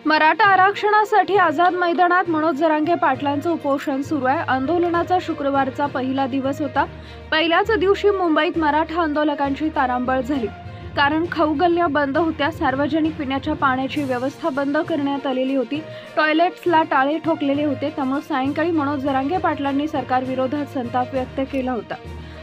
मराठा आरक्षणासाठी आझाद मैदानात मनोज जरांगे पाटलांचं उपोषण सुरू आहे। आंदोलनाचा शुक्रवारचा पहिला दिवस होता। पहिल्याच दिवशी मुंबईत मराठा आंदोलकांची तारांबळ झाली, कारण खाऊगल्ल्या बंद होत्या, सार्वजनिक पिण्याच्या पाण्याची व्यवस्था बंद करण्यात आलेली होती, टॉयलेट्सला टाळे ठोकलेले होते। त्यामुळे सायंकाळी मनोज जरांगे पाटलांनी सरकारविरोधात संताप व्यक्त केला होता।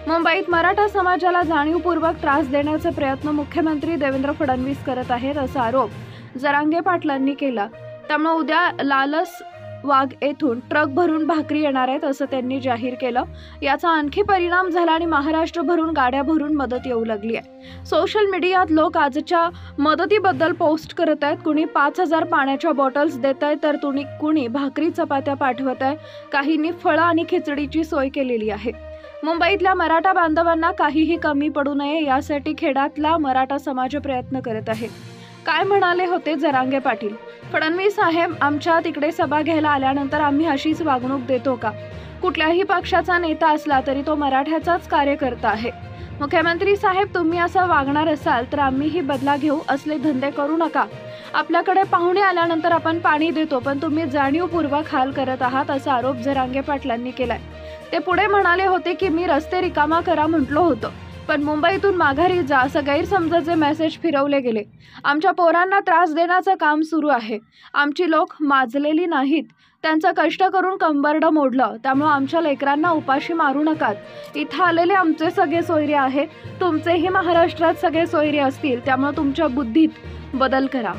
मुंबईत मराठा समाजाला जाणीवपूर्वक त्रास देण्याचे प्रयत्न मुख्यमंत्री देवेंद्र फडणवीस करत आहेत, असा आरोप जरांगे पाटलांनी केला। त्यामुळे उद्या लालसवाग येथून ट्रक भरून भाकरी येणार आहेत, असं त्यांनी जाहीर केलं। याचा आणखी परिणाम झाला आणि महाराष्ट्र भरून गाड्या भरून मदत येऊ लागली आहे। सोशल मीडियात लोक आजच्या मदतीबद्दल पोस्ट करत आहेत। कुणी 5000 पाण्याच्या बॉटल्स देत आहे, तर कुणी भाकरी चपात्या पाठवत आहे। काहींनी फळं आणि खिचडीची सोय केलेली आहे। मुंबईतल्या मराठा बांधवांना काहीही कमी पडू नये यासाठी खेड्यातला मराठा समाज प्रयत्न करत आहे। काय म्हणाले होते जरांगे पाटील? फडणवीस साहेब, आमच्या तिकडे सभा घ्यायला आल्यानंतर आम्ही अशीच वागणूक देतो का? कुठल्याही पक्षाचा नेता असला तरी तो मराठ्याचाच कार्यकर्ता आहे। मुख्यमंत्री साहेब, तुम्ही असं वागणार असाल तर आम्हीही बदला घेऊ, असले धंदे करू नका। आपल्याकडे पाहुणे आल्यानंतर आपण पाणी देतो, पण तुम्ही जाणीवपूर्वक हाल करत आहात, असा आरोप जरांगे पाटलांनी केलाय। ते पुढे म्हणाले होते की मी रस्ते रिकामा करा म्हटलो होतो, पण मुंबईतून माघारी जा असं गैरसमजाचे मेसेज फिरवले गेले। आमच्या पोरांना त्रास देण्याचं काम सुरू आहे। आमची लोक माजलेली नाहीत, त्यांचं कष्ट करून कंबरडं मोडलं। त्यामुळे आमच्या लेकरांना उपाशी मारू नकात। इथं आलेले आमचे सगळे सोयरे आहेत, तुमचेही महाराष्ट्रात सगळे सोयरे असतील, त्यामुळे तुमच्या बुद्धीत बदल करा।